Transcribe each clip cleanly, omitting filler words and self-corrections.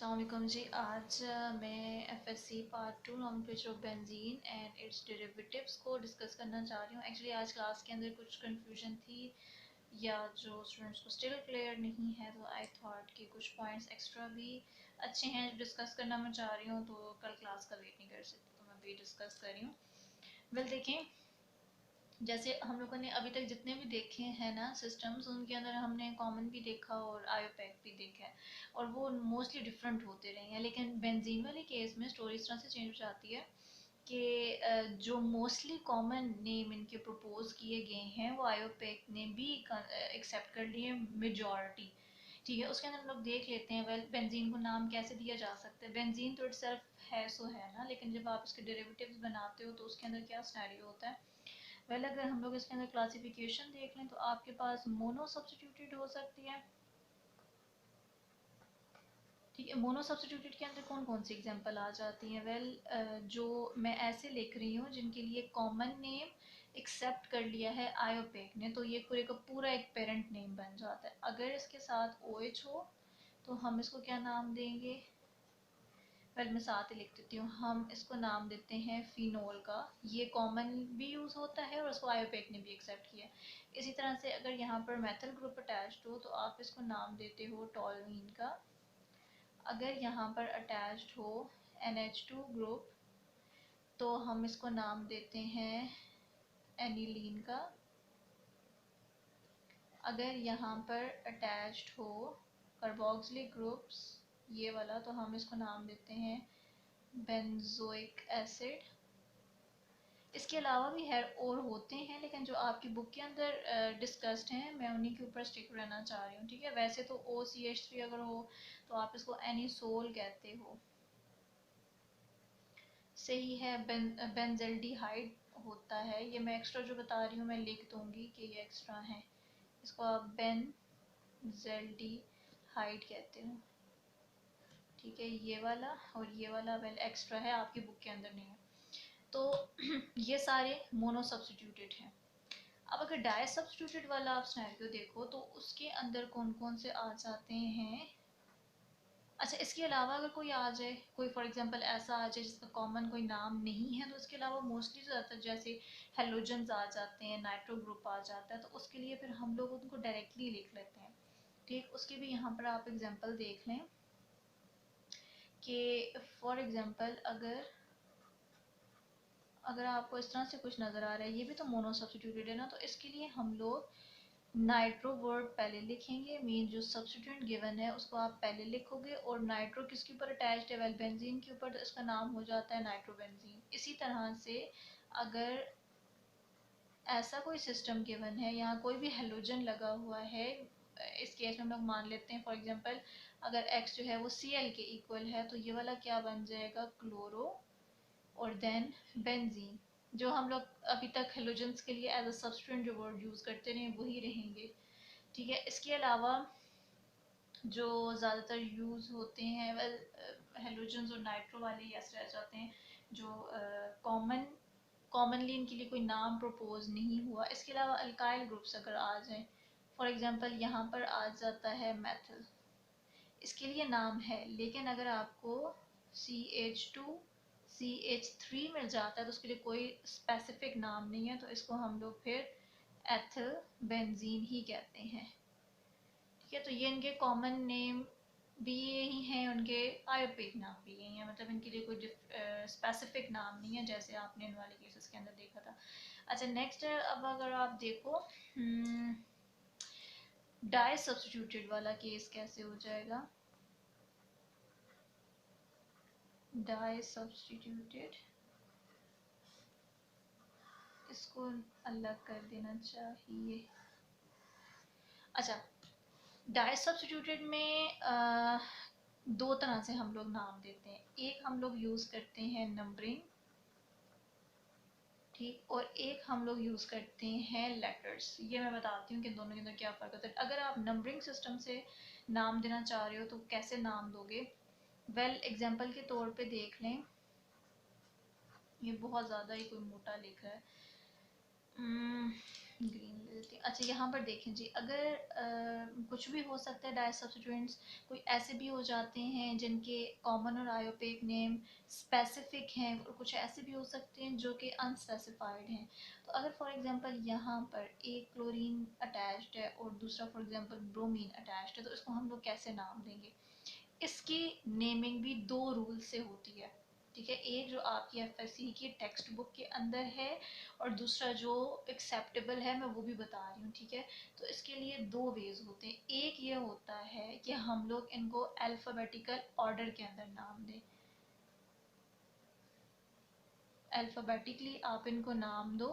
अस्सलाम वालेकुम जी। आज मैं FSc part 2 nomenclature of benzene and it's derivatives को डिस्कस करना चाह रही हूँ। एक्चुअली आज क्लास के अंदर कुछ कंफ्यूजन थी या जो स्टूडेंट्स को स्टिल क्लियर नहीं है, तो आई थॉट कि कुछ पॉइंट्स एक्स्ट्रा भी अच्छे हैं डिस्कस करना मैं चाह रही हूँ, तो कल क्लास का वेट नहीं कर सकती, तो मैं भी डिस्कस कर रही हूँ। वेल देखें, जैसे हम लोगों ने अभी तक जितने भी देखे हैं ना सिस्टम्स, उनके अंदर हमने कॉमन भी देखा और आयोपैक भी देखा है, और वो मोस्टली डिफरेंट होते रहे हैं। लेकिन बेंजीन वाले केस में स्टोरी इस तरह से चेंज हो जाती है कि जो मोस्टली कॉमन नेम इनके प्रपोज किए गए हैं वो आयोपैक ने भी एक्सेप्ट कर लिए मेजॉरिटी। ठीक है, उसके अंदर हम लोग देख लेते हैं। वेल, बेंजीन को नाम कैसे दिया जा सकता है? बेंजीन तो इटसेल्फ है सो है ना, लेकिन जब आप इसके डेरिवेटिव्स बनाते हो तो उसके अंदर क्या सिनेरियो होता है? वेल, अगर हम लोग इसके अंदर क्लासिफिकेशन देख लें तो आपके पास मोनो सब्स्टिट्यूटेड हो सकती है। ठीक है, मोनो सब्स्टिट्यूटेड के अंदर कौन कौन सी एग्जांपल आ जाती हैं? वेल, जो मैं ऐसे लिख रही हूँ जिनके लिए कॉमन नेम एक्सेप्ट कर लिया है आयोपैक ने, तो ये पूरे का पूरा एक पेरेंट नेम बन जाता है। अगर इसके साथ OH हो तो हम इसको क्या नाम देंगे? वेल, मैं साथ ही लिख देती हूँ, हम इसको नाम देते हैं फिनोल का। ये कॉमन भी यूज़ होता है और इसको आयोपैक ने भी एक्सेप्ट किया। इसी तरह से अगर यहाँ पर मेथल ग्रुप अटैच्ड हो तो आप इसको नाम देते हो टॉल्यूइन का। अगर यहाँ पर अटैच्ड हो NH2 ग्रुप तो हम इसको नाम देते हैं एनिलीन का। अगर यहाँ पर अटैच्ड हो कार्बोक्सिलिक ग्रुप्स, ये वाला, तो हम इसको नाम देते हैं बेंजोइक एसिड। इसके अलावा भी है और होते हैं, लेकिन जो आपकी बुक के अंदर डिस्कस्ड हैं मैं उन्हीं के ऊपर स्टिक रहना चाह रही हूँ। ठीक है, वैसे तो OCH3 अगर हो तो आप इसको एनिसोल कहते हो, सही है। बेंजल्डिहाइड होता है, ये मैं एक्स्ट्रा जो बता रही हूँ मैं लिख दूंगी कि ये एक्स्ट्रा है। इसको आप बेंजल्डिहाइड कहते हो। ठीक है, ये वाला और ये वाला वेल एक्स्ट्रा है, आपकी बुक के अंदर नहीं है। तो ये सारे मोनो सब्स्टिट्यूटेड हैं। अब अगर डाई सब्स्टिट्यूटेड वाला आप सिनेरियो देखो तो उसके अंदर कौन कौन से आ जाते हैं? अच्छा, इसके अलावा अगर कोई आ जाए, कोई फॉर एग्जांपल ऐसा आ जाए जिसका कॉमन कोई नाम नहीं है, तो इसके अलावा मोस्टली ज़्यादातर जैसे हेलोजन्स आ जाते हैं, नाइट्रो ग्रुप आ जाता है, तो उसके लिए फिर हम लोग उनको डायरेक्टली लिख लेते हैं। ठीक, उसके भी यहाँ पर आप एग्जाम्पल देख लें कि फॉर एग्जाम्पल अगर आपको इस तरह से कुछ नज़र आ रहा है, ये भी तो मोनो सब्स्टिट्यूटेड है ना, तो इसके लिए हम लोग नाइट्रो वर्ड पहले लिखेंगे। मीन जो सब्स्टिट्यूएंट गिवन है उसको आप पहले लिखोगे, और नाइट्रो किसके ऊपर अटैच्ड है? वेल, बेंजीन के ऊपर, तो इसका नाम हो जाता है नाइट्रोबेंजीन। इसी तरह से अगर ऐसा कोई सिस्टम गिवन है, यहाँ कोई भी हेलोजन लगा हुआ है, इस केस में हम लोग मान लेते हैं फॉर एग्जांपल अगर X जो है वो Cl के इक्वल है, तो ये वाला क्या बन जाएगा? क्लोरो और देन बेंजीन। जो हम लोग अभी तक हेलोजेंस के लिए एज अ सब्स्टिट्यूएंट जो वर्ड यूज़ करते रहे वही रहेंगे। ठीक है, इसके अलावा जो ज़्यादातर यूज़ होते हैं, वेल, हेलोजन्स और नाइट्रो वाले ऐसे रह जाते हैं जो कॉमनली इनके लिए कोई नाम प्रपोज नहीं हुआ। इसके अलावा अल्काइल ग्रुप्स अगर आ जाएं, फॉर एग्जांपल यहाँ पर आ जाता है मेथल, इसके लिए नाम है, लेकिन अगर आपको CH2 CH3 मिल जाता है तो उसके लिए कोई स्पेसिफिक नाम नहीं है, तो इसको हम लोग फिर एथिल बेंजीन ही कहते हैं। ठीक है, तो ये इनके कॉमन नेम भी यही हैं, उनके आयोपैक नाम भी यही हैं, मतलब इनके लिए कोई स्पेसिफिक नाम नहीं है जैसे आपने इन वाले केसेस के अंदर देखा था। अच्छा, नेक्स्ट अब अगर आप देखो डाई सब्स्टिट्यूटेड वाला केस कैसे हो जाएगा? डाई सब्स्टिट्यूटेड, इसको अलग कर देना चाहिए। अच्छा, डाई सब्स्टिट्यूटेड में दो तरह से हम लोग नाम देते हैं। एक हम लोग यूज़ करते हैं नंबरिंग, ठीक, और एक हम लोग यूज़ करते हैं लेटर्स। ये मैं बताती हूँ कि दोनों के अंदर क्या फ़र्क होता है। अगर आप नंबरिंग सिस्टम से नाम देना चाह रहे हो तो कैसे नाम दोगे? वेल, एग्जांपल के तौर पे देख लें, ये बहुत ज़्यादा ही कोई मोटा लिख रहा है। ग्रीन ले लेती हूँ। अच्छा यहाँ पर देखें जी, अगर कुछ भी हो सकता है डाई सब्स्टिट्यूएंट्स, कोई ऐसे भी हो जाते हैं जिनके कॉमन और आयोपेक नेम स्पेसिफिक हैं, और कुछ ऐसे भी हो सकते हैं जो कि अनस्पेसिफाइड हैं। तो अगर फॉर एग्जांपल यहाँ पर एक क्लोरीन अटैच्ड है और दूसरा फॉर एग्जांपल ब्रोमीन अटैच्ड है, तो इसको हम लोग कैसे नाम देंगे? इसकी नेमिंग भी दो रूल से होती है, ठीक है। एक जो आपकी एफएससी की टेक्स्ट बुक के अंदर है, और दूसरा जो एक्सेप्टेबल है, मैं वो भी बता रही हूँ, ठीक है। तो इसके लिए दो वेज होते हैं। एक ये होता है कि हम लोग इनको अल्फ़ाबेटिकल ऑर्डर के अंदर नाम दें, अल्फ़ाबेटिकली आप इनको नाम दो,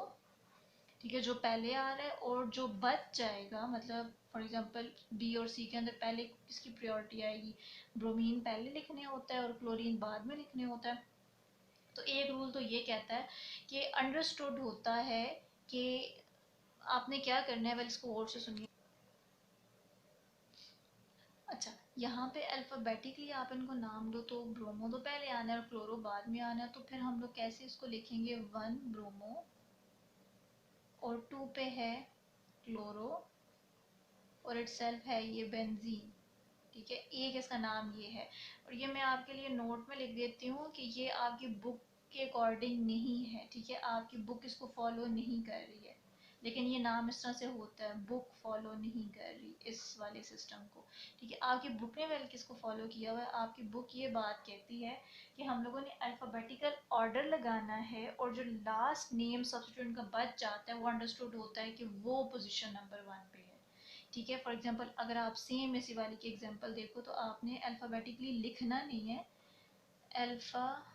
ठीक है, जो पहले आ रहा है, और जो बच जाएगा, मतलब फॉर एग्जांपल बी और सी के अंदर पहले किसकी प्रायोरिटी आएगी? ब्रोमीन पहले लिखने होता है और क्लोरीन बाद में लिखने होता है। तो एक रूल तो ये कहता है कि अंडरस्टूड होता है कि आपने क्या करना है। वेल इसको और से सुनिए। अच्छा, यहाँ पे अल्फ़ाबेटिकली आप इनको नाम दो, तो ब्रोमो तो पहले आना है और क्लोरो बाद में आना है, तो फिर हम लोग कैसे इसको लिखेंगे? 1 ब्रोमो, और 2 पे है क्लोरो, और इटसेल्फ है ये बेंजीन, ठीक है। एक इसका नाम ये है, और ये मैं आपके लिए नोट में लिख देती हूँ कि ये आपकी बुक के अकॉर्डिंग नहीं है, ठीक है। आपकी बुक इसको फॉलो नहीं कर रही है, लेकिन ये नाम इस तरह से होता है, बुक फॉलो नहीं कर रही इस वाले सिस्टम को, ठीक है। आपकी बुक ने वेल किसको फॉलो किया हुआ है? आपकी बुक ये बात कहती है कि हम लोगों ने अल्फ़ाबेटिकल ऑर्डर लगाना है, और जो लास्ट नेम सब्स्टिट्यूएंट का बच जाता है वो अंडरस्टूड होता है कि वो पोजीशन नंबर 1 पे है, ठीक है। फॉर एग्जांपल अगर आप सेम इसी वाली की एग्जांपल देखो, तो आपने अल्फ़ाबेटिकली लिखना नहीं है, अल्फ़ाबेटिकली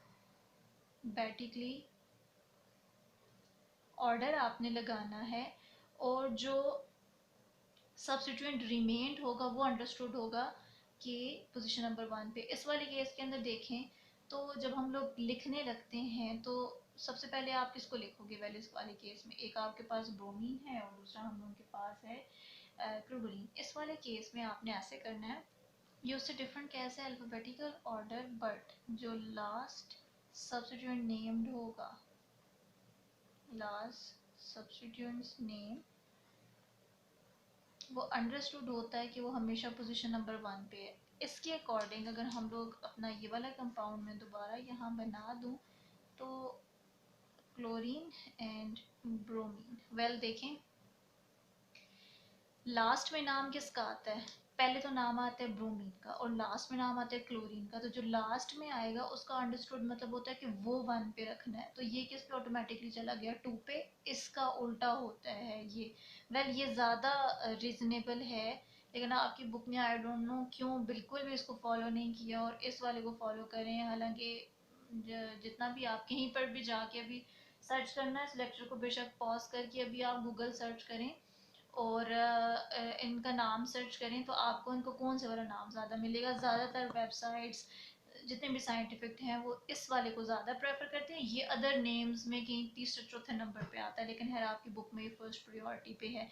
ऑर्डर आपने लगाना है, और जो सब्स्टिट्यूएंट रिमेंड होगा वो अंडरस्टूड होगा कि पोजीशन नंबर 1 पे। इस वाले केस के अंदर देखें तो जब हम लोग लिखने लगते हैं, तो सबसे पहले आप किसको लिखोगे? वेल इस वाले केस में एक आपके पास ब्रोमीन है और दूसरा हम लोगों के पास है क्लोरीन। इस वाले केस में आपने ऐसे करना है, ये उससे डिफरेंट कैसे है? अल्फ़ाबेटिकल ऑर्डर, बट जो लास्ट सब्स्टिट्यूएंट नेम्ड होगा, लास्ट सब्स्टिट्यूएंट्स नेम, वो अंडरस्टूड होता है कि वो हमेशा पोजीशन नंबर 1 पे है। इसके अकॉर्डिंग अगर हम लोग अपना ये वाला कंपाउंड में दोबारा यहाँ बना दूँ, तो क्लोरीन एंड ब्रोमीन, वेल देखें लास्ट में नाम किसका आता है? पहले तो नाम आता है ब्रोमीन का, और लास्ट में नाम आता है क्लोरीन का। तो जो लास्ट में आएगा उसका अंडरस्टूड मतलब होता है कि वो 1 पे रखना है, तो ये किस पे ऑटोमेटिकली चला गया? 2 पे। इसका उल्टा होता है ये। वेल ये ज़्यादा रीजनेबल है, लेकिन आपकी बुक ने आई डोंट नो क्यों बिल्कुल भी इसको फॉलो नहीं किया, और इस वाले को फॉलो करें। हालांकि जितना भी आप कहीं पर भी जाके अभी सर्च करना है, इस लेक्चर को बेशक पॉज करके अभी आप गूगल सर्च करें और इनका नाम सर्च करें, तो आपको इनको कौन से वाला नाम ज़्यादा मिलेगा? ज़्यादातर वेबसाइट्स जितने भी साइंटिफिक हैं वो इस वाले को ज़्यादा प्रेफर करते हैं। ये अदर नेम्स में कहीं तीसरे चौथे नंबर पे आता है, लेकिन है आपकी बुक में ये फर्स्ट प्रायोरिटी पे है।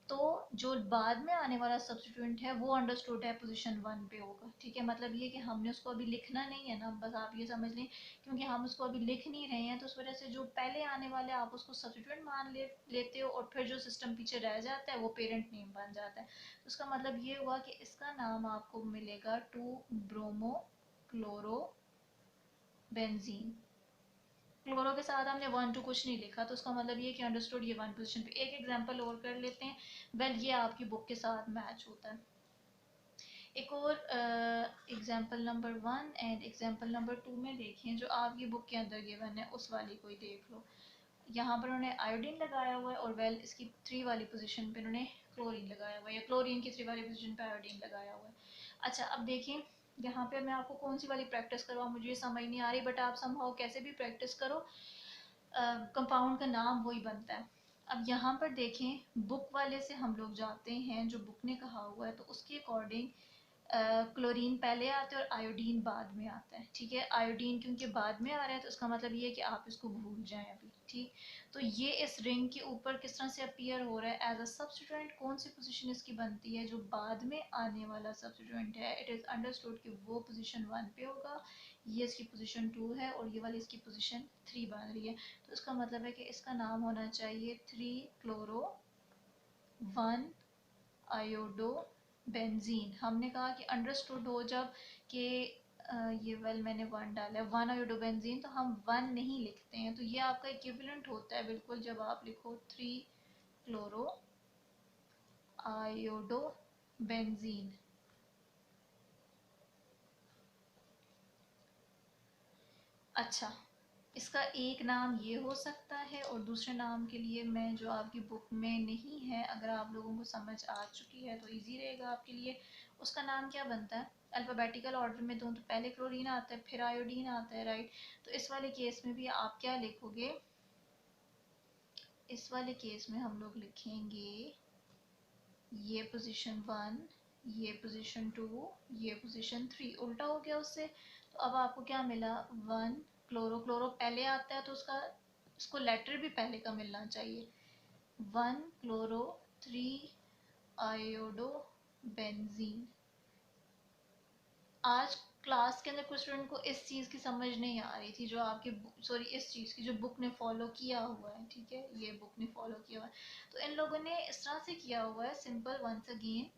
तो जो बाद में आने वाला सब्स्टिट्यूएंट है वो अंडरस्टूड है पोजीशन 1 पे होगा, ठीक है। मतलब ये कि हमने उसको अभी लिखना नहीं है ना, बस आप ये समझ लें, क्योंकि हम उसको अभी लिख नहीं रहे हैं, तो उस वजह से जो पहले आने वाले आप उसको सब्स्टिट्यूएंट मान लेते हो, और फिर जो सिस्टम पीछे रह जाता है वो पेरेंट नेम बन जाता है। तो उसका मतलब ये हुआ कि इसका नाम आपको मिलेगा 2 ब्रोमो क्लोरो बेंजीन। क्लोरो के साथ हमने 1 2 कुछ नहीं लिखा, तो उसका मतलब ये कि अंडरस्टूड ये 1 पोजीशन पे। एक एग्जांपल और कर लेते हैं, वेल ये आपकी बुक के साथ मैच होता है। एक और example number 1 and example number 2 में देखें, जो आपकी बुक के अंदर गिवन है उस वाली को ही देख लो। यहाँ पर उन्होंने आयोडीन लगाया हुआ है, और वेल इसकी 3 वाली पोजीशन पे उन्होंने क्लोरीन लगाया हुआ है, या क्लोरीन की 3 वाली पोजीशन पे आयोडीन लगाया हुआ है। अच्छा अब देखें, यहाँ पे मैं आपको कौन सी वाली प्रैक्टिस करवाऊँ मुझे ये समझ नहीं आ रही, बट आप समहाउ कैसे भी प्रैक्टिस करो, कंपाउंड का नाम वही बनता है। अब यहाँ पर देखें, बुक वाले से हम लोग जाते हैं, जो बुक ने कहा हुआ है, तो उसके अकॉर्डिंग क्लोरीन पहले आता है और आयोडीन बाद में आता है, ठीक है। आयोडीन क्योंकि बाद में आ रहा है, तो इसका मतलब ये है कि आप इसको भूल जाएं अभी, ठीक। तो ये इस रिंग के ऊपर किस तरह से अपीयर हो रहा है एज अ सब्स्टिट्यूएंट, कौन सी पोजीशन इसकी बनती है? जो बाद में आने वाला सब्स्टिट्यूएंट है, इट इज़ अंडरस्टूड कि वो पोजीशन 1 पे होगा, ये इसकी पोजीशन 2 है, और ये वाली इसकी पोजीशन 3 बन रही है। तो इसका मतलब है कि इसका नाम होना चाहिए 3 क्लोरो 1 आयोडो बेंजीन। हमने कहा कि अंडरस्टूड हो जब कि ये वेल मैंने 1 डाला है 1 आयोडो बेंजीन, तो हम 1 नहीं लिखते हैं, तो ये आपका इक्विवेलेंट होता है बिल्कुल जब आप लिखो 3 क्लोरो आयोडो बेंजीन। अच्छा, इसका एक नाम ये हो सकता है और दूसरे नाम के लिए मैं जो आपकी बुक में नहीं है, अगर आप लोगों को समझ आ चुकी है तो इजी रहेगा आपके लिए। उसका नाम क्या बनता है? अल्फ़ाबेटिकल ऑर्डर में दूँ तो पहले क्लोरीन आता है, फिर आयोडीन आता है, राइट? तो इस वाले केस में भी आप क्या लिखोगे? इस वाले केस में हम लोग लिखेंगे ये पोजीशन 1, ये पोजीशन 2, ये पोजीशन 3। उल्टा हो गया उससे, तो अब आपको क्या मिला? 1 क्लोरो, क्लोरो पहले आता है तो उसका इसको लेटर भी पहले का मिलना चाहिए। 1 क्लोरो 3 आयोडो बेंजीन। आज क्लास के अंदर कुछ स्टूडेंट को इस चीज़ की समझ नहीं आ रही थी, जो आपके सॉरी इस चीज़ की जो बुक ने फॉलो किया हुआ है, ठीक है, ये बुक ने फॉलो किया हुआ है। तो इन लोगों ने इस तरह से किया हुआ है, सिंपल वंस अगेन,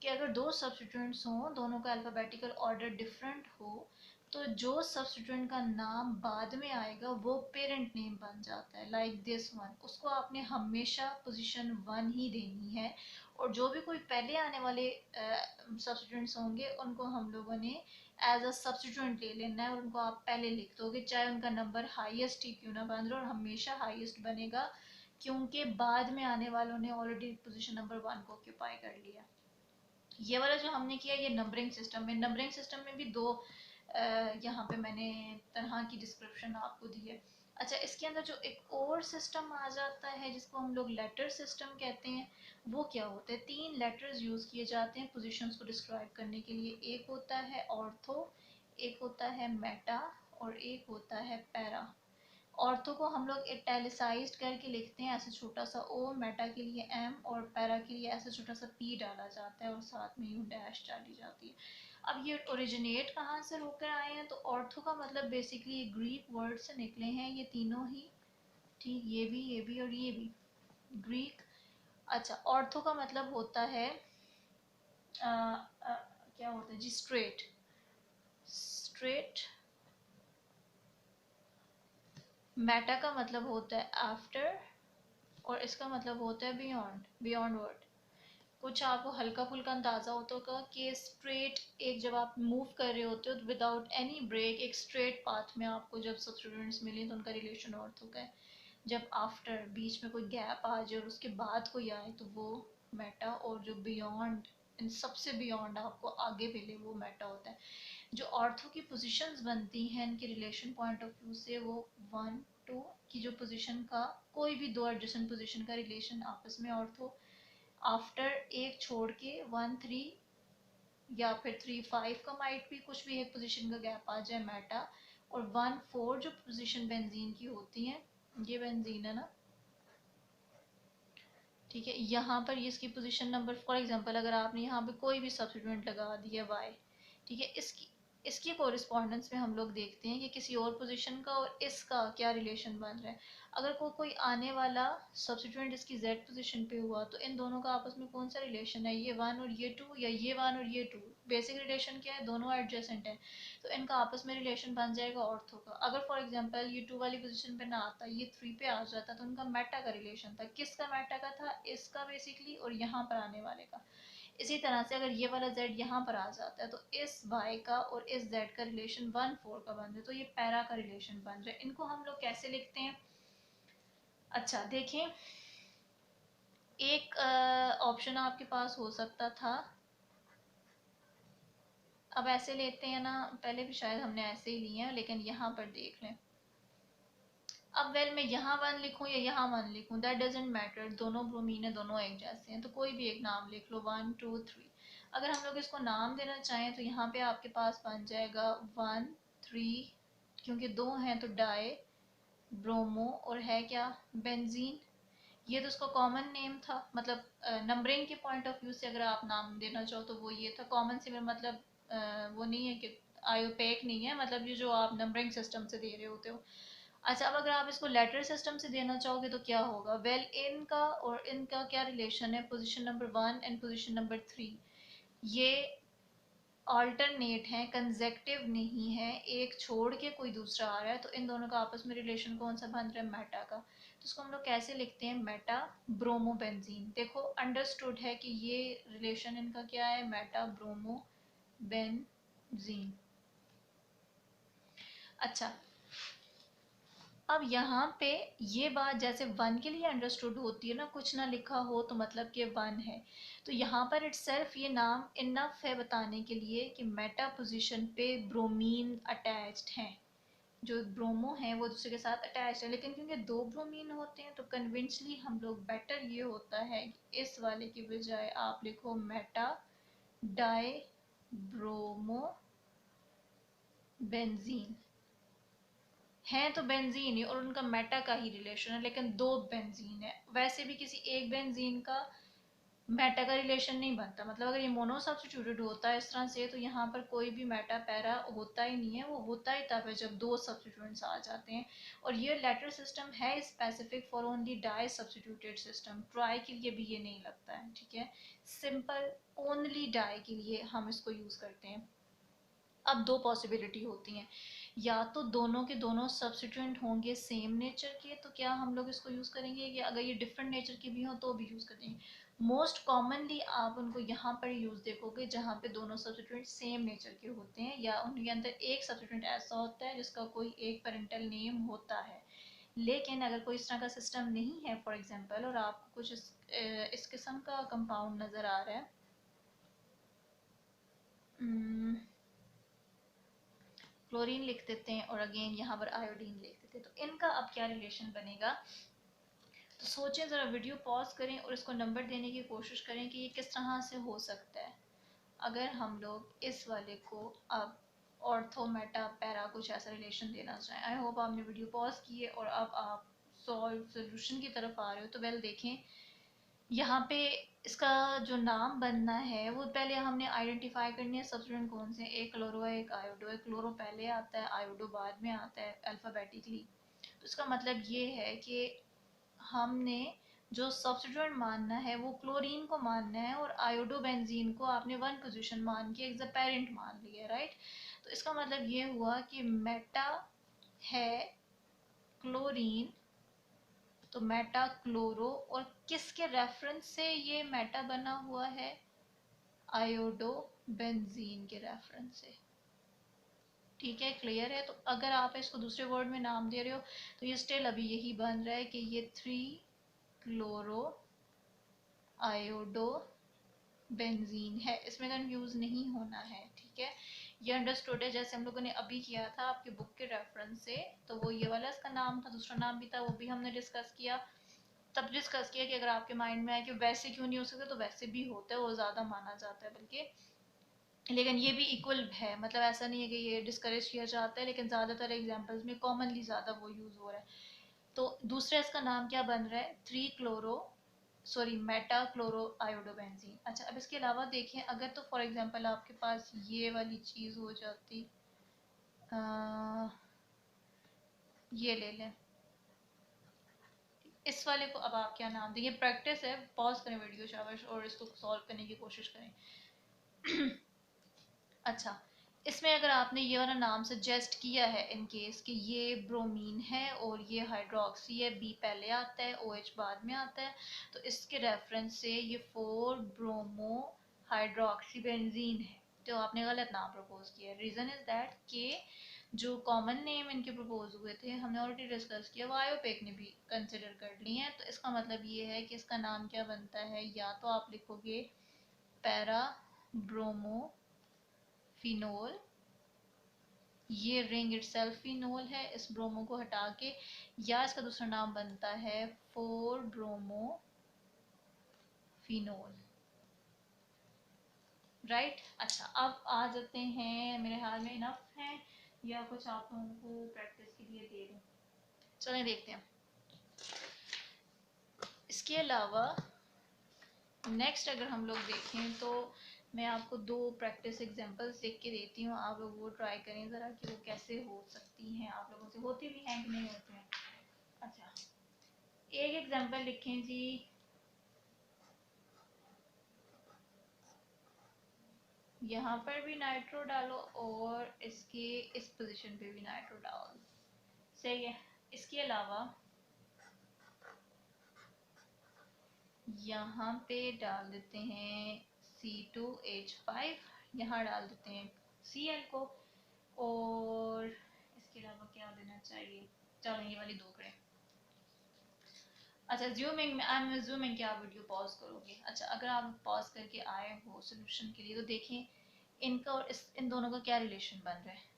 कि अगर दो सब्स्टिट्यूएंट्स हों, दोनों का अल्फ़ाबेटिकल ऑर्डर डिफरेंट हो, तो जो सब्स्टिट्यूएंट का नाम बाद में आएगा वो पेरेंट नेम बन जाता है। लाइक दिस वन, उसको आपने हमेशा पोजीशन 1 ही देनी है, और जो भी कोई पहले आने वाले सब्स्टिट्यूएंट्स होंगे उनको हम लोगों ने एज अ सब्स्टिट्यूएंट ले लेना है, और उनको आप पहले लिख दोगे, चाहे उनका नंबर हाईएस्ट ही क्यों ना बन रहा, और हमेशा हाईएस्ट बनेगा क्योंकि बाद में आने वालों ने ऑलरेडी पोजीशन नंबर 1 को ऑक्यूपाई कर लिया। ये वाला जो हमने किया ये नंबरिंग सिस्टम में, नंबरिंग सिस्टम में भी दो यहाँ पे मैंने तरह की डिस्क्रिप्शन आपको दी है। अच्छा, इसके अंदर जो एक और सिस्टम आ जाता है जिसको हम लोग लेटर सिस्टम कहते हैं, वो क्या होता है? 3 लेटर्स यूज़ किए जाते हैं पोजीशंस को डिस्क्राइब करने के लिए। एक होता है ऑर्थो, एक होता है मेटा, और एक होता है पैरा। ऑर्थो को हम लोग इटैलिसाइज्ड करके लिखते हैं, ऐसे छोटा सा ओ, मेटा के लिए एम, और पैरा के लिए ऐसे छोटा सा पी डाला जाता है, और साथ में यू डैश डाली जाती है। अब ये ओरिजिनेट कहाँ से होकर आए हैं? तो ऑर्थो का मतलब बेसिकली ग्रीक वर्ड से निकले हैं ये तीनों ही, ठीक, ये भी और ये भी ग्रीक। अच्छा, ऑर्थो का मतलब होता है क्या होता है जी? Straight, straight. मेटा का मतलब होता है आफ्टर, और इसका मतलब होता है बियॉन्ड, बियॉन्ड वर्ड। कुछ आपको हल्का फुल्का अंदाजा होता होगा कि स्ट्रेट, एक जब आप मूव कर रहे होते हो तो विदाउट एनी ब्रेक एक स्ट्रेट पाथ में आपको जब सब स्टूडेंट्स मिले तो उनका रिलेशन ऑर्थो का है। जब आफ्टर, बीच में कोई गैप आ जाए और उसके बाद कोई आए तो वो मेटा, और जो बियॉन्ड, इन सबसे बियॉन्ड आपको आगे मिले वो मेटा होता है। जो ऑर्थो की पोजीशंस बनती हैं इनके रिलेशन पॉइंट ऑफ व्यू से, वो 1 2 की जो पोजीशन का, कोई भी दो एडजेसेंट पोजीशन का रिलेशन आपस में ऑर्थो, आफ्टर एक छोड़ के 1 3 या फिर 3 5 का माइट भी, कुछ भी एक पोजीशन का गैप आ जाए मेटा, और 1 4 जो पोजीशन बेंजीन की होती है, ये बेंजीन है ना, ठीक है, यहाँ पर ये इसकी पोजीशन नंबर, फॉर एग्जांपल अगर आपने यहाँ पे कोई भी सब्स्टिट्यूएंट लगा दिया y, ठीक है, इसकी इसकी कोरिस्पॉन्डेंस में हम लोग देखते हैं कि किसी और पोजीशन का और इसका क्या रिलेशन बन रहा है। अगर कोई आने वाला सब्स्टिट्यूएंट इसकी z पोजीशन पे हुआ तो इन दोनों का आपस में कौन सा रिलेशन है? ये 1 और ये 2, या ये 1 और ये 2? बेसिक रिलेशन क्या है? दोनों एडजेसेंट है, तो इनका आपस में रिलेशन बन जाएगा ऑर्थो का। अगर फॉर एग्जांपल ये 2 वाली पोजीशन पे ना आता, ये 3 पे आ जाता, तो उनका मेटा का रिलेशन था। किसका मेटा का था? इसका बेसिकली, और यहाँ पर आने वाले का। इसी तरह से अगर ये वाला z यहाँ पर आ जाता है तो इस y का और इस z का रिलेशन 1 4 का बन रहा है, तो ये पैरा का रिलेशन बन रहा है। इनको हम लोग कैसे लिखते हैं? अच्छा देखें, एक ऑप्शन आपके पास हो सकता था, अब ऐसे लेते हैं ना, पहले भी शायद हमने ऐसे ही लिए हैं, लेकिन यहाँ पर देख लें। अब वेल मैं यहाँ 1 लिखूँ या यहाँ 1 लिखूँ, दैट डजेंट मैटर, दोनों ब्रोमीन है, दोनों एक जैसे हैं, तो कोई भी एक नाम लिख लो, 1 2 3। अगर हम लोग इसको नाम देना चाहें तो यहाँ पे आपके पास बन जाएगा 1 3, क्योंकि दो हैं तो डाई, ब्रोमो, और है क्या? बेंजीन। ये तो उसका कॉमन नेम था, मतलब नंबरिंग के पॉइंट ऑफ व्यू से अगर आप नाम देना चाहो तो वो ये था। कॉमन से मेरा मतलब वो नहीं है कि आयोपेक नहीं है, मतलब ये जो आप नंबरिंग सिस्टम से दे रहे होते हो। अच्छा, अब अगर आप इसको लेटर सिस्टम से देना चाहोगे तो क्या होगा? वेल, इनका और इनका क्या रिलेशन है? Position number 1 and position number 3 ये ऑल्टरनेट है, कंजेक्टिव नहीं है, एक छोड़ के कोई दूसरा आ रहा है, तो इन दोनों का आपस में रिलेशन कौन सा बन रहा है? मेटा का। तो इसको हम लोग कैसे लिखते हैं? Meta bromobenzene. देखो अंडरस्टूड है कि ये रिलेशन इनका क्या है? Meta bromobenzene. अच्छा, अब यहाँ पे ये बात जैसे वन के लिए अंडरस्टूड होती है ना, कुछ ना लिखा हो तो मतलब कि वन है, तो यहाँ पर इटसेल्फ ये नाम इनफ है बताने के लिए कि मेटा पोजीशन पे ब्रोमीन अटैच्ड हैं, जो ब्रोमो है वो दूसरे के साथ अटैच है। लेकिन क्योंकि दो ब्रोमीन होते हैं तो कन्विंसली हम लोग बेटर ये होता है कि इस वाले की बजाय आप लिखो मेटा डाई ब्रोमो बेंजीन। हैं तो बेंजीन ही और उनका मेटा का ही रिलेशन है, लेकिन दो बेंजीन है। वैसे भी किसी एक बेंजीन का मेटा का रिलेशन नहीं बनता, मतलब अगर ये मोनो सब्स्टिट्यूटेड होता है इस तरह से तो यहाँ पर कोई भी मेटा पैरा होता ही नहीं है, वो होता ही तब है जब दो सब्स्टिट्यूएंट्स आ जाते हैं। और ये लेटर सिस्टम है specific for only di substituted system, tri के लिए भी ये नहीं लगता है, ठीक है। सिंपल ओनली डाई के लिए हम इसको यूज करते हैं। अब दो पॉसिबिलिटी होती हैं, या तो दोनों के दोनों सब्स्टिट्यूएंट होंगे सेम नेचर के, तो क्या हम लोग इसको यूज़ करेंगे, या अगर ये डिफरेंट नेचर के भी हों तो भी यूज़ करेंगे। मोस्ट कॉमनली आप उनको यहाँ पर यूज़ देखोगे जहाँ पे दोनों सब्स्टिट्यूएंट सेम नेचर के होते हैं, या उनके अंदर एक सब्स्टिट्यूएंट ऐसा होता है जिसका कोई एक पेरेंटल नेम होता है। लेकिन अगर कोई इस तरह का सिस्टम नहीं है फॉर एग्जांपल, और आपको कुछ इस किस्म का कंपाउंड नज़र आ रहा है, क्लोरीन लिख देते हैं और अगेन यहाँ पर आयोडीन लिख देते हैं, तो इनका अब क्या रिलेशन बनेगा? तो सोचें ज़रा, वीडियो पॉज करें और इसको नंबर देने की कोशिश करें कि ये किस तरह से हो सकता है अगर हम लोग इस वाले को अब ऑर्थो मेटा पैरा कुछ ऐसा रिलेशन देना चाहें। आई होप आपने वीडियो पॉज की है और अब आप सॉल्व सोल्यूशन की तरफ आ रहे हो। तो वेल देखें, यहाँ पे इसका जो नाम बनना है वो पहले हमने आइडेंटिफाई करनी है सब्स्टिट्यूएंट कौन से, एक क्लोरो है एक आयोडो है। क्लोरो पहले आता है, आयोडो बाद में आता है अल्फ़ाबेटिकली। तो इसका मतलब ये है कि हमने जो सब्स्टिट्यूएंट मानना है वो क्लोरीन को मानना है, और आयोडो बेंजीन को आपने वन पोजीशन मान के एज अ पेरेंट मान लिया, राइट। तो इसका मतलब ये हुआ कि मेटा है क्लोरीन, तो मेटा क्लोरो, और किसके रेफरेंस से ये मेटा बना हुआ है? आयोडो बेंजीन के रेफरेंस से। ठीक है, क्लियर है। तो अगर आप इसको दूसरे वर्ड में नाम दे रहे हो तो ये स्टिल अभी यही बन रहा है कि ये 3 क्लोरो आयोडो बेंजीन है, इसमें कंफ्यूज नहीं होना है, ठीक है। ये अंडरस्टूड है, जैसे हम लोगों ने अभी किया था आपके बुक के रेफरेंस से, तो वो ये वाला इसका नाम था, दूसरा नाम भी था, वो भी हमने डिस्कस किया। तब डिस्कस किया कि अगर आपके माइंड में आए कि वैसे क्यों नहीं हो सकता, तो वैसे भी होता है, वो ज़्यादा माना जाता है बल्कि। लेकिन ये भी इक्वल है, मतलब ऐसा नहीं है कि ये डिस्करेज किया जाता है, लेकिन ज़्यादातर एग्जाम्पल्स में कॉमनली ज़्यादा वो यूज़ हो रहा है। तो दूसरा इसका नाम क्या बन रहा है? 3 chloro sorry Meta chloro iodobenzene. अच्छा, अब इसके अलावा देखें, अगर तो फॉर एग्जांपल आपके पास ये वाली चीज़ हो जाती, ये ले लें, इस वाले को अब आप क्या नाम देंगे? प्रैक्टिस है, पॉज करें वीडियो शाबाश और इसको सॉल्व करने की कोशिश करें। अच्छा, इसमें अगर आपने ये वाला नाम सजेस्ट किया है इन केस कि ये ब्रोमीन है और ये हाइड्रोक्सी है, बी पहले आता है OH बाद में आता है, तो इसके रेफरेंस से ये 4 ब्रोमो हाइड्रोक्सी बेंजीन है, तो आपने गलत नाम प्रपोज किया। रीज़न इज़ दैट कि जो कॉमन नेम इनके प्रपोज हुए थे हमने ऑलरेडी डिस्कस किया, वो आयोपेक ने भी कंसिडर कर ली हैं। तो इसका मतलब ये है कि इसका नाम क्या बनता है, या तो आप लिखोगे पैरा ब्रोमो फिनोल, ये रिंग इटसेल्फ फिनोल है, इस ब्रोमो को हटा के, या इसका दूसरा नाम बनता है 4 ब्रोमो फिनोल, राइट। अच्छा, अब आ जाते हैं, मेरे हाल में इनफ है या कुछ आप लोगों को प्रैक्टिस के लिए दे दूं? चलें देखते हैं। इसके अलावा नेक्स्ट अगर हम लोग देखें तो मैं आपको 2 प्रैक्टिस एग्जांपल्स लिख के देती हूँ, आप लोग वो ट्राई करें ज़रा कि वो कैसे हो सकती हैं, आप लोगों से होती भी हैं कि नहीं होती हैं। अच्छा, एक एग्जांपल लिखें जी। यहाँ पर भी नाइट्रो डालो और इसके इस पोजीशन पे भी नाइट्रो डालो, सही है। इसके अलावा यहाँ पे डाल देते हैं C2H5, यहाँ डाल देते हैं Cl को, और इसके अलावा क्या देना चाहिए, चलो ये वाली 2 करें। अच्छा, ज़ूमिंग में आई एम ज़ूमिंग कि आप वीडियो पॉज करोगे। अच्छा, अगर आप पॉज करके आए हो सोल्यूशन के लिए तो देखें इनका और इन दोनों का क्या रिलेशन बन रहा है।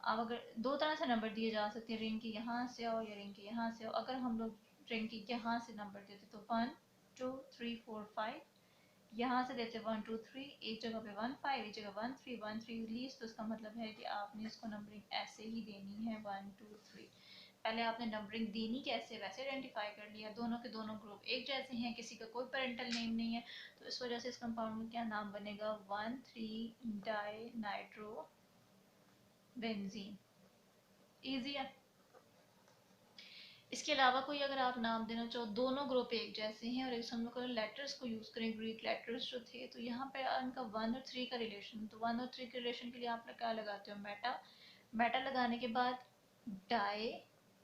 आप अगर 2 तरह से नंबर दिए जा सकते हैं, रिंग के यहाँ से आओ या रिंग के यहाँ से आओ। अगर हम लोग रिंग के यहाँ से नंबर देते तो 1 2 3 4 5, यहाँ से देते 1 2 3, एक जगह पे 1 5, एक जगह 1 3 1 3 लीस्ट, तो इसका मतलब है कि आपने इसको नंबरिंग ऐसे ही देनी है 1 2 3। पहले आपने नंबरिंग देनी कैसे वैसे आइडेंटिफाई कर लिया, दोनों के दोनों ग्रुप एक जैसे हैं, किसी का कोई पेरेंटल नेम नहीं है, तो इस वजह से इस कंपाउंड में क्या नाम बनेगा 1,3 डाई नाइट्रो बेंजीन। ईजी है। इसके अलावा कोई अगर आप नाम देना चाहो, दोनों ग्रुप एक जैसे हैं और एक हम लोग लेटर्स को यूज करें, ग्रीक लेटर्स जो थे, तो यहाँ पे उनका 1 और 3 का रिलेशन, तो 1 और 3 के रिलेशन के लिए आप क्या लगाते हो, मेटा। मेटा लगाने के बाद डाई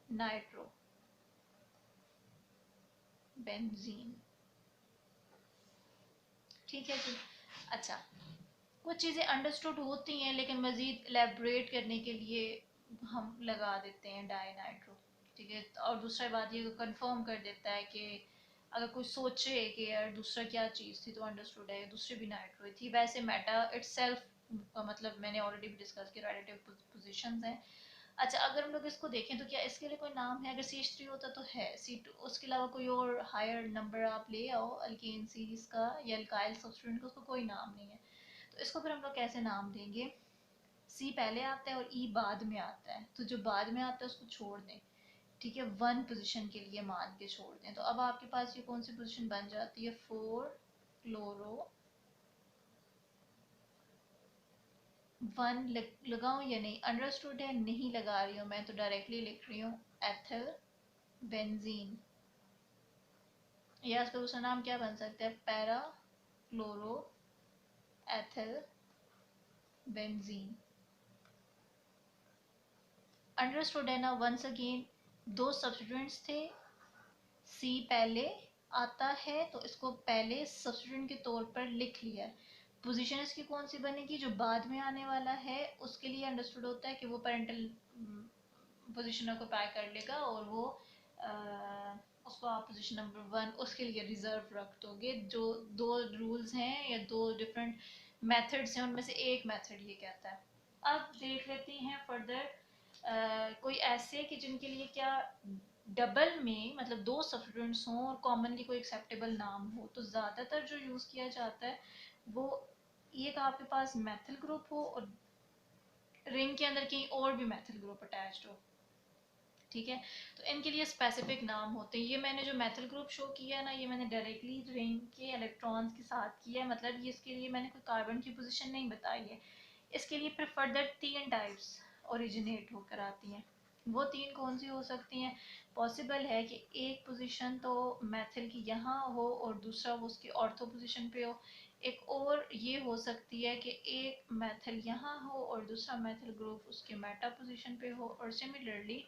नाइट्रो बेंजीन, ठीक है जी। अच्छा, कुछ चीज़ें अंडरस्टूड होती हैं लेकिन मज़ीद एलेबरेट करने के लिए हम लगा देते हैं डाई नाइट्रो, ठीक है। और दूसरा बात ये कंफर्म कर देता है कि अगर कोई सोचे कि यार दूसरा क्या चीज़ थी तो अंडरस्टूड है दूसरी भी नाइट्रो थी। वैसे मेटा इटसेल्फ मतलब मैंने ऑलरेडी भी डिस्कस किया, रिलेटिव पोजीशंस हैं। अच्छा, अगर हम लोग इसको देखें तो क्या इसके लिए कोई नाम है, अगर CH3 होता तो है, C2 उसके अलावा कोई और हायर नंबर आप ले आओ अल्केन सीरीज का या अल्काइल सब्स्टिट्यूएंट का, उसको कोई नाम नहीं है, तो इसको फिर हम लोग कैसे नाम देंगे। C पहले आता है और E बाद में आता है, तो जो बाद में आता है उसको छोड़ दें, ठीक है, 1 पोजीशन के लिए मान के छोड़ दें। तो अब आपके पास ये कौन सी पोजीशन बन जाती है, 4 क्लोरो 1 लगाऊं या नहीं, अंडरस्टूड है, नहीं लगा रही हूँ मैं तो डायरेक्टली लिख रही हूँ एथिल बेंजीन, या इसका दूसरा नाम क्या बन सकता है, para chloro ethyl benzene. Understood है ना। वंस अगेन 2 सब्स्टिट्यूएंट्स थे, सी पहले आता है तो इसको पहले सब्स्टिट्यूएंट के तौर पर लिख लिया है। पोजीशन इसकी कौन सी बनेगी, जो बाद में आने वाला है उसके लिए अंडरस्टूड होता है कि वो पेरेंटल पोजीशन ऑक्यूपाई कर लेगा और वो उसको आप पोजीशन नंबर 1 उसके लिए रिजर्व रख दोगे। जो 2 रूल्स हैं या 2 डिफरेंट मेथड्स हैं उनमें से एक मेथड ये कहता है। अब देख लेते हैं फर्दर कोई ऐसे कि जिनके लिए क्या डबल में मतलब 2 सब्स्टिट्यूएंट्स हों और कॉमनली कोई एक्सेप्टेबल नाम हो, तो ज़्यादातर जो यूज़ किया जाता है वो एक आपके पास मैथिल ग्रुप हो और रिंग के अंदर कहीं और भी मैथिल ग्रुप अटैच्ड हो, ठीक है। तो इनके लिए स्पेसिफिक नाम होते हैं। ये मैंने जो मैथिल ग्रुप शो किया है ना, ये मैंने डायरेक्टली रिंग के इलेक्ट्रॉन्स के साथ किया है, मतलब ये इसके लिए मैंने कोई कार्बन की पोजीशन नहीं बताई है। इसके लिए फिर फर्दर 3 टाइप्स ओरिजिनेट होकर आती हैं। वो 3 कौन सी हो सकती हैं, पॉसिबल है कि एक पोजीशन तो मैथिल की यहाँ हो और दूसरा वो उसकी ऑर्थो पोजीशन पे हो। एक और ये हो सकती है कि एक मैथिल यहाँ हो और दूसरा मैथिल ग्रुप उसके मेटा पोजीशन पे हो, और सिमिलरली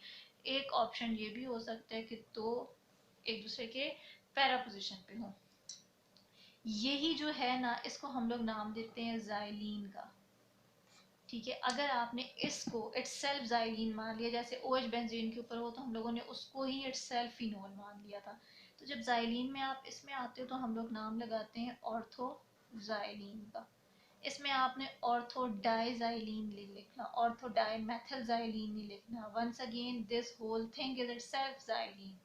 एक ऑप्शन ये भी हो सकता है कि दो एक दूसरे के पैरा पोजीशन पे हो। यही जो है ना, इसको हम लोग नाम देते हैं जाइलीन का, ठीक है। अगर आपने इसको इटसेल्फ जाइलीन मान लिया, जैसे OH बेंजीन के ऊपर हो तो हम लोगों ने उसको ही इटसेल्फ फिनोल मान लिया था, तो जब जाइलीन में आप इसमें आते हो तो हम लोग नाम लगाते हैं ऑर्थो जाइलीन का। इसमें आपने ऑर्थो डाइजाइलीन लिखना, ऑर्थो डाई मेथिल जाइलीन नहीं लिखना। Once again this whole thing is itself xylene.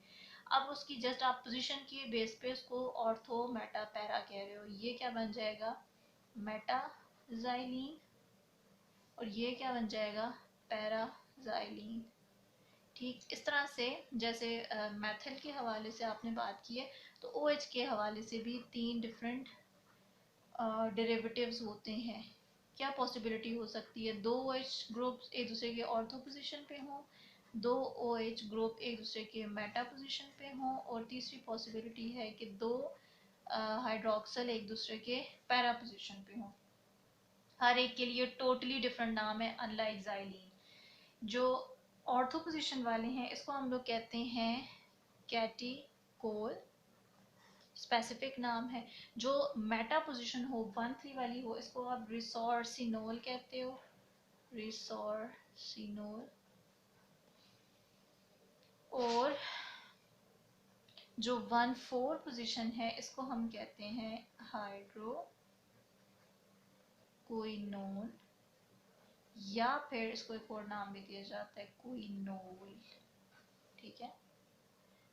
अब उसकी जस्ट आप पोजीशन के बेस पे उसको ऑर्थो मेटा पैरा कह रहे हो, ये क्या बन जाएगा, मेटा जाइलीन, और ये क्या बन जाएगा, पैराजाइलीन। ठीक इस तरह से जैसे मैथिल के हवाले से आपने बात की है, तो OH के हवाले से भी 3 डिफरेंट डेरिवेटिव्स होते हैं, क्या पॉसिबिलिटी हो सकती है? दो OH ग्रुप्स एक दूसरे के ऑर्थो पोजीशन पे हों, दो OH ग्रुप एक दूसरे के मेटा पोजीशन पे हों, और तीसरी पॉसिबिलिटी है कि दो हाइड्रोक्सल एक दूसरे के पैरा पोजीशन पे हों। हर एक के लिए टोटली डिफरेंट नाम है, अनलाइक ज़ाइलीन। जो ऑर्थो पोजीशन वाले हैं इसको हम लोग कहते हैं कैटीकोल, स्पेसिफिक नाम है। जो मेटा पोजीशन हो 1,3 वाली हो इसको आप रिसोर्सिनोल कहते हो, रिसोर्सिनोल। और जो 1,4 पोजीशन है इसको हम कहते हैं हाइड्रोक्विनोल, या फिर इसको एक और नाम भी दिया जाता है क्विनोल। ठीक है,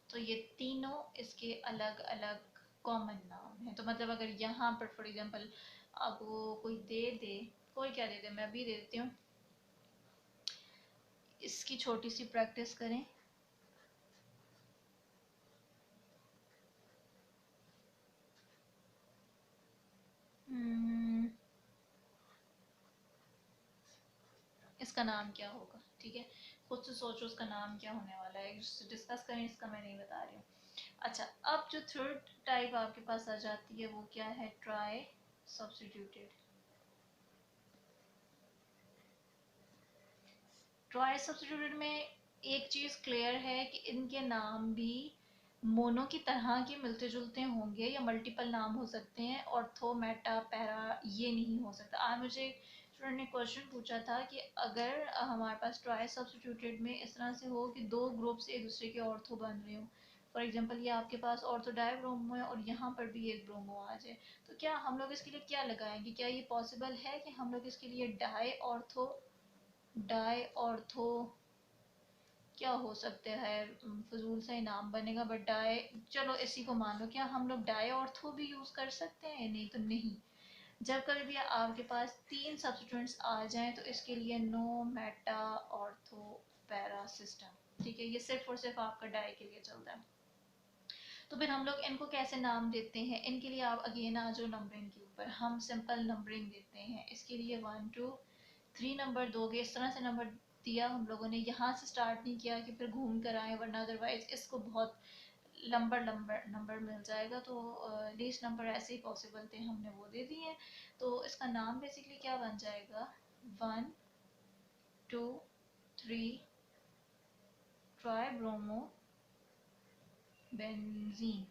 तो ये तीनों इसके अलग अलग कॉमन नाम है। तो मतलब अगर यहाँ पर फॉर एग्जांपल आपको कोई दे दे, कोई क्या दे दे, मैं भी दे देती हूँ, इसकी छोटी सी प्रैक्टिस करें। इसका नाम क्या होगा? ठीक है, खुद से सोचो उसका नाम क्या होने वाला है, डिस्कस करें, इसका मैं नहीं बता रही हूँ। अच्छा, अब जो थर्ड टाइप आपके पास आ जाती है वो क्या है? Try substituted. ट्राई सब्स्टिट्यूटेड में एक चीज़ क्लियर है कि इनके नाम भी मोनो की तरह के मिलते जुलते होंगे, या मल्टीपल नाम हो सकते हैं। ऑर्थो, मेटा, पैरा ये नहीं हो सकता। आज मुझे स्टूडेंट ने क्वेश्चन पूछा था कि अगर हमारे पास ट्राई सब्स्टिट्यूटेड में इस तरह से हो कि दो ग्रुप्स एक दूसरे के ऑर्थो बन रहे हो, फॉर एग्जांपल ये आपके पास ऑर्थो डाई ब्रोमो है और यहाँ पर भी एक ब्रोमो आ जाए, तो क्या हम लोग इसके लिए क्या लगाएंगे? क्या ये पॉसिबल है कि हम लोग इसके लिए डाई ऑर्थो क्या हो सकते हैं? फजूल सा ही नाम बनेगा, बट डाई, चलो इसी को मान लो। क्या हम लोग डाई ऑर्थो भी यूज़ कर सकते हैं? नहीं तो नहीं। जब कभी भी आपके पास तीन सब्स्टिट्यूएंट्स आ जाएं तो इसके लिए no meta ortho para system. ठीक है, ये सिर्फ और सिर्फ आपका डाई के लिए चलता है। तो फिर हम लोग इनको कैसे नाम देते हैं? इनके लिए आप अगेन आ जाओ नंबरिंग के ऊपर। हम सिंपल नंबरिंग देते हैं इसके लिए। 1 2 3 नंबर दोगे, इस तरह से नंबर दिया। हम लोगों ने यहाँ से स्टार्ट नहीं किया कि फिर घूम कर आए, वरना अदरवाइज इसको बहुत लंबर लंबर नंबर मिल जाएगा। तो लीस्ट नंबर ऐसे ही पॉसिबल थे, हमने वो दे दिए। तो इसका नाम बेसिकली क्या बन जाएगा? 1 2 3 ट्राई ब्रोमो बेंजीन।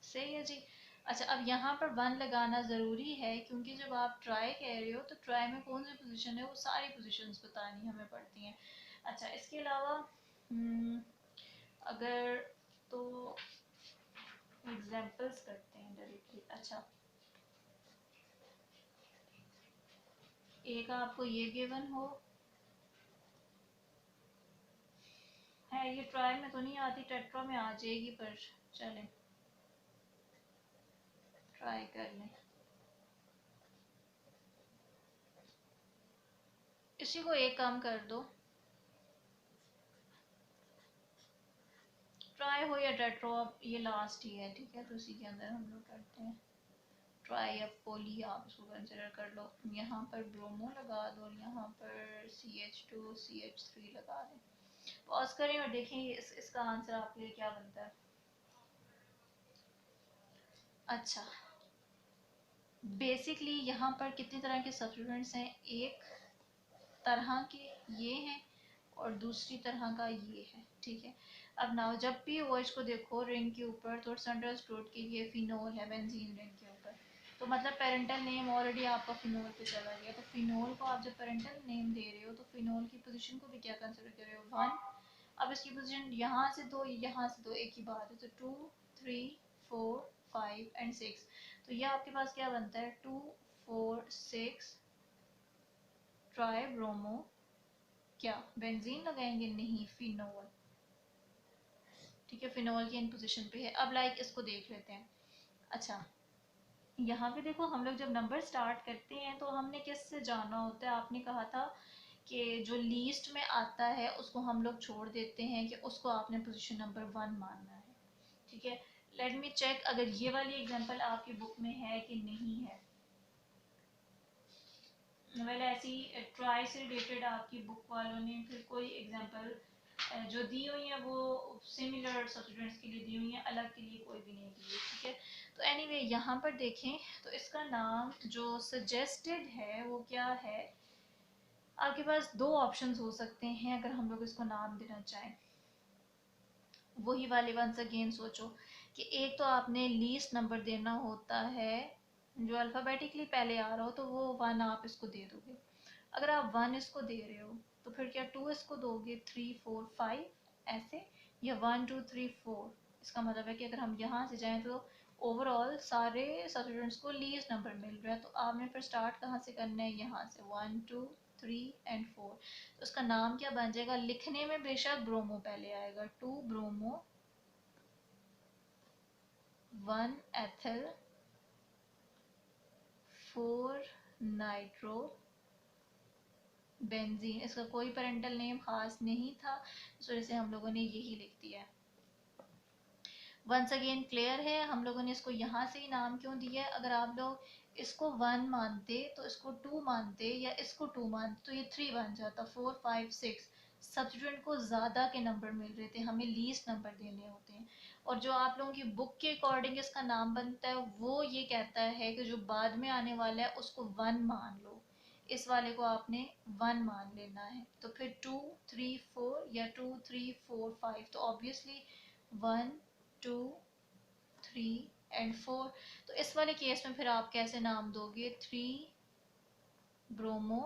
सही है जी। अच्छा, अब यहाँ पर 1 लगाना ज़रूरी है, क्योंकि जब आप ट्राई कह रहे हो तो ट्राई में कौन सी पोजीशन है वो सारी पोजीशंस बतानी हमें पड़ती हैं। अच्छा, इसके अलावा अगर तो एग्जांपल्स करते हैं डायरेक्टली। अच्छा, एक आपको ये गिवन हो है, ये ट्राई में तो नहीं आती, टेट्रा में आ जाएगी, पर चलें ट्राई कर लें। इसी को एक काम कर दो, ट्राई हो या टेट्रो, अब ये लास्ट ही है। ठीक है, तो इसी के अंदर हम लोग करते हैं ट्राई। अब पोली आप इसको कंसिडर कर लो। यहाँ पर ब्रोमो लगा दो और यहाँ पर CH2 CH3 लगा दें। पॉज करें और देखें इसका आंसर आपके लिए क्या बनता है। अच्छा, बेसिकली यहाँ पर कितनी तरह के सब्स्टिट्यूएंट्स हैं? एक तरह के ये हैं और दूसरी तरह का ये है। ठीक है, अब नाउ जब भी OH को देखो रिंग के ऊपर, तो सेंट्रल स्टोर के लिए फिनोल है बेंजीन रिंग के ऊपर, तो मतलब पेरेंटल नेम ऑलरेडी आपका फिनोल पे चला गया। तो फिनोल को आप जब पेरेंटल नेम दे रहे हो तो फिनोल की पोजीशन को भी क्या कंसिडर कर रहे हो? 1। अब इसकी पोजीशन यहाँ से दो, यहाँ से दो, एक ही बात है। तो 2 3 4 5 एंड 6। तो ये आपके पास क्या बनता है? 2 4 6 ट्राई ब्रोमो, क्या बेंजीन लगाएंगे? नहीं, फिनोल। ठीक है, फिनोल की इन पोजीशन पे है। अब लाइक इसको देख लेते हैं। अच्छा, यहाँ पे देखो, हम लोग जब नंबर स्टार्ट करते हैं तो हमने किससे जाना होता है? आपने कहा था कि जो लीस्ट में आता है उसको हम लोग छोड़ देते हैं, कि उसको आपने पोजीशन नंबर 1 मानना है। ठीक है, लेट मी चेक अगर ये वाली एग्जांपल आपकी बुक में है कि नहीं है। वेल ऐसी ट्राई से रिलेटेड आपकी बुक वालों ने फिर कोई एग्जांपल जो दी हुई है वो सिमिलर स्टूडेंट्स के लिए दी हुई है, अलग के लिए कोई भी नहीं दी है, ठीक है। तो एनीवे यहाँ पर देखें तो इसका नाम जो सजेस्टेड है वो क्या है। आपके पास दो ऑप्शंस हो सकते हैं अगर हम लोग इसको नाम देना चाहें। वही वाले वंस अगेन सोचो कि एक तो आपने लीस्ट नंबर देना होता है जो अल्फ़ाबेटिकली पहले आ रहा हो, तो वो वन आप इसको दे दोगे। अगर आप वन इसको दे रहे हो तो फिर क्या टू इसको दोगे, थ्री फोर फाइव ऐसे, या वन टू थ्री फोर। इसका मतलब है कि अगर हम यहाँ से जाएं तो ओवरऑल सारे स्टूडेंट्स को लीस्ट नंबर मिल रहा है, तो आपने फिर स्टार्ट कहाँ से करना है, यहाँ से one two three and four. तो उसका नाम क्या बन जाएगा, लिखने में बेशक ब्रोमो पहले आएगा, to bromo, one ethyl, four nitro benzene. इसका कोई पेरेंटल नेम खास नहीं था, इस वजह से हम लोगों ने यही लिख दिया है। वंस अगेन क्लियर है हम लोगों ने इसको यहाँ से ही नाम क्यों दिया है। अगर आप लोग इसको वन मानते तो इसको टू मानते, या इसको टू मानते तो ये थ्री बन जाता, फोर फाइव सिक्स। सब्स्टिट्यूएंट को ज़्यादा के नंबर मिल रहे थे, हमें लीस्ट नंबर देने होते हैं। और जो आप लोगों की बुक के अकॉर्डिंग इसका नाम बनता है वो ये कहता है कि जो बाद में आने वाला है उसको वन मान लो, इस वाले को आपने वन मान लेना है। तो फिर टू थ्री फोर या टू थ्री फोर फाइव, तो obviously one two three and four. तो इस वाले केस में फिर आप कैसे नाम दोगे, three bromo,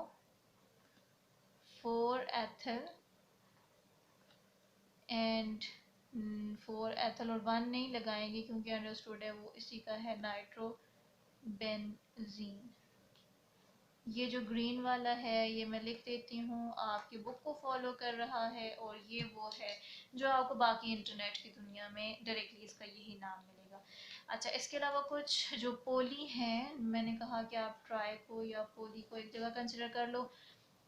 four ethyl and four ethyl, और वन नहीं लगाएंगे क्योंकि अंडरस्टूड है वो इसी का है, नाइट्रो बेंजीन। ये जो ग्रीन वाला है ये मैं लिख देती हूँ, आपकी बुक को फॉलो कर रहा है, और ये वो है जो आपको बाकी इंटरनेट की दुनिया में डायरेक्टली इसका यही नाम मिलेगा। अच्छा, इसके अलावा कुछ जो पोली हैं, मैंने कहा कि आप ट्राई को या पोली को एक जगह कंसिडर कर लो।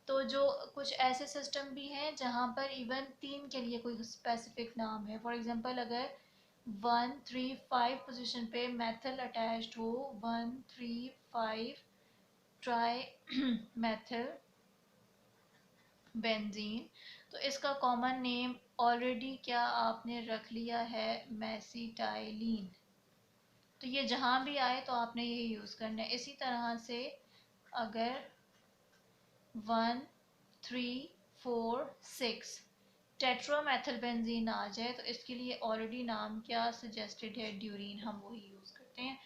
तो जो कुछ ऐसे सिस्टम भी हैं जहाँ पर इवन तीन के लिए कोई स्पेसिफिक नाम है। फॉर एग्जांपल अगर वन थ्री फाइव पोजीशन पे मेथल अटैच्ड हो, one three five try methyl benzene, तो इसका कॉमन नेम ऑलरेडी क्या आपने रख लिया है, मेसिटाइलिन। तो ये जहाँ भी आए तो आपने ये यूज़ करना है। इसी तरह से अगर one three four six tetramethyl benzene आ जाए तो इसके लिए ऑलरेडी नाम क्या सजेस्टेड है, ड्यूरीन, हम वही यूज़ करते हैं।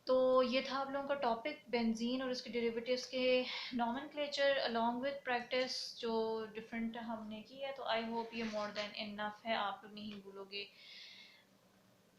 तो ये था आप लोगों का टॉपिक बेंजीन और उसके डेरिवेटिव्स के नॉमेनक्लेचर अलॉन्ग विद प्रैक्टिस जो डिफरेंट हमने की है। तो आई होप ये मोर देन इनफ है, आप लोग नहीं भूलोगे